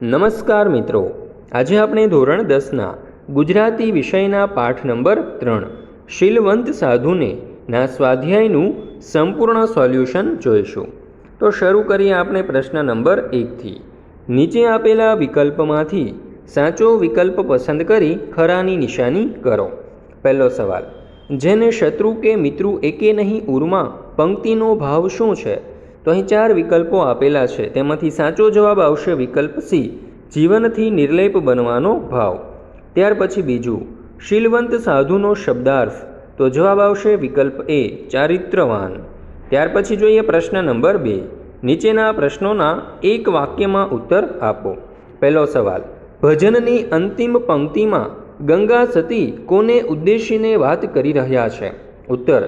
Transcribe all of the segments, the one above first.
નમસ્કાર મિત્રો, આજે આપણે ધોરણ 10ના ગુજરાતી વિષયના પાઠ નંબર 3 શીલવંત સાધુને ના સ્વાધ્યાયનું સંપૂર્ણ સોલ્યુશન જોઈશું। તો શરૂ કરીએ આપણે પ્રશ્ન નંબર 1થી। નીચે આપેલા વિકલ્પમાંથી સાચો વિકલ્પ પસંદ કરી ખરાની નિશાની કરો। પહેલો સવાલ, જેને શત્રુ કે મિત્રુ એકે નહીં ઉરમાં પંક્તિનો ભાવ શું છે? તો અહીં 4 વિકલ્પો આપેલા છે, તેમાંથી સાચો જવાબ આવશે વિકલ્પ સી, જીવનથી નિર્લેપ બનવાનો ભાવ। ત્યાર પછી બીજું, શીલવંત સાધુનો શબ્દાર્થ, તો જવાબ આવશે વિકલ્પ એ, ચારિત્રવાન। ત્યાર પછી જોઈએ પ્રશ્ન નંબર 2, નીચેના પ્રશ્નોના એક વાક્યમાં ઉત્તર આપો। પહેલો સવાલ, ભજનની અંતિમ પંક્તિમાં ગંગા સતી કોને ઉદ્દેશીને વાત કરી રહ્યા છે? ઉત્તર,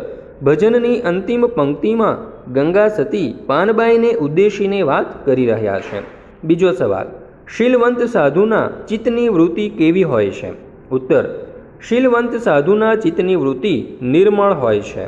ભજનની અંતિમ પંક્તિમાં ગંગા સતી પાનબાઈને ઉદ્દેશીને વાત કરી રહ્યા છે। બીજો સવાલ, શીલવંત સાધુના ચિત્તની વૃત્તિ કેવી હોય છે? ઉત્તર, શીલવંત સાધુના ચિત્તની વૃત્તિ નિર્મળ હોય છે।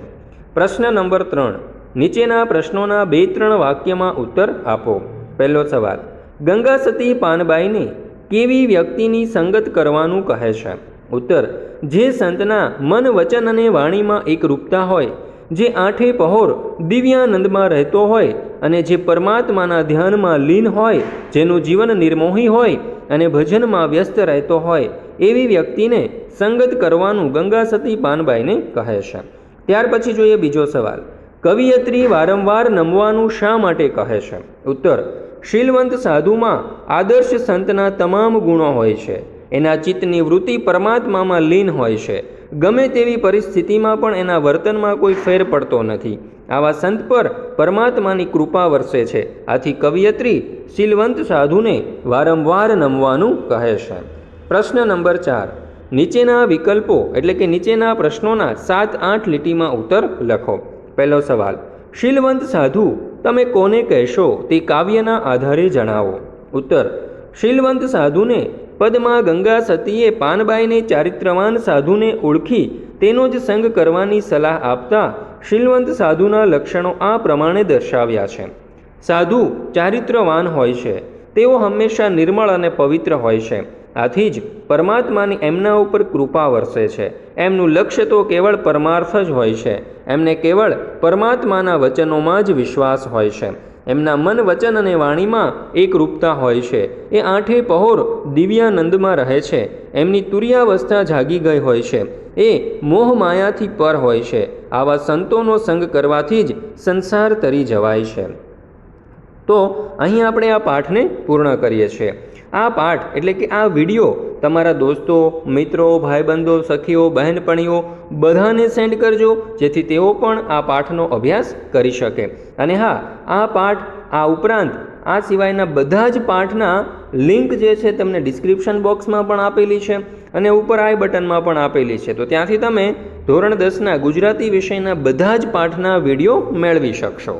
પ્રશ્ન નંબર 3, નીચેના પ્રશ્નોના 2-3 વાક્યમાં ઉત્તર આપો। પહેલો સવાલ, ગંગા સતી પાનબાઈને કેવી વ્યક્તિની સંગત કરવાનું કહે છે? ઉત્તર, જે સંતના મન, વચન અને વાણીમાં એકરૂપતા હોય, જે આઠે પહોર દિવ્યાનંદમાં રહેતો હોય અને જે પરમાત્માના ધ્યાનમાં લીન હોય, જેનું જીવન નિર્મોહી હોય અને ભજનમાં વ્યસ્ત રહેતો હોય, એવી વ્યક્તિને સંગત કરવાનું ગંગા સતી પાનબાઈને કહે છે। ત્યાર પછી જોઈએ બીજો સવાલ, કવિયત્રી વારંવાર નમવાનું શા માટે કહે છે? ઉત્તર, શીલવંત સાધુમાં આદર્શ સંતના તમામ ગુણો હોય છે, એના ચિત્તની વૃત્તિ પરમાત્મામાં લીન હોય છે, ગમે તેવી પરિસ્થિતિમાં પણ એના વર્તનમાં કોઈ ફેર પડતો નથી, આવા સંત પર પરમાત્માની કૃપા વરસે છે, આથી કવિયત્રી શીલવંત સાધુને વારંવાર નમવાનું કહે છે। પ્રશ્ન નંબર 4, નીચેના વિકલ્પો એટલે કે નીચેના પ્રશ્નોના 7-8 લીટીમાં ઉત્તર લખો। પહેલો સવાલ, શીલવંત સાધુ તમે કોને કહેશો તે કાવ્યના આધારે જણાવો। ઉત્તર, શીલવંત સાધુને પદમાં ગંગા સતીએ પાનબાઈને ચારિત્રવાન સાધુને ઓળખી તેનો જ સંગ કરવાની સલાહ આપતા શીલવંત સાધુના લક્ષણો આ પ્રમાણે દર્શાવ્યા છે। સાધુ ચારિત્રવાન હોય છે, તેઓ હંમેશા નિર્મળ અને પવિત્ર હોય છે, આથી જ પરમાત્માની એમના ઉપર કૃપા વરસે છે। એમનું લક્ષ્ય તો કેવળ પરમાર્થ જ હોય છે, એમને કેવળ પરમાત્માના વચનોમાં જ વિશ્વાસ હોય છે, એમના મન, વચન અને વાણીમાં એકરૂપતા હોય છે, એ આઠે પહોર દિવ્યાનંદમાં રહે છે, એમની તુર્યાવસ્થા જાગી ગઈ હોય છે, એ મોહ માયાથી પર હોય છે, આવા સંતોનો સંગ કરવાથી જ સંસાર તરી જવાય છે। તો અહીં આપણે આ પાઠને પૂર્ણ કરીએ છીએ। આ પાઠ એટલે કે આ વિડીયો તમારા દોસ્તો, મિત્રો, ભાઈબંધો, સખીઓ, બહેનપણીઓ બધાને સેન્ડ કરજો, જેથી તેઓ પણ આ પાઠનો અભ્યાસ કરી શકે। અને હા, આ પાઠ આ ઉપરાંત આ સિવાયના બધા જ પાઠના લિંક જે છે તમને ડિસ્ક્રિપ્શન બોક્સમાં પણ આપેલી છે અને ઉપર આઈ બટનમાં પણ આપેલી છે, તો ત્યાંથી તમે ધોરણ 10ના ગુજરાતી વિષયના બધા જ પાઠના વિડીયો મેળવી શકશો।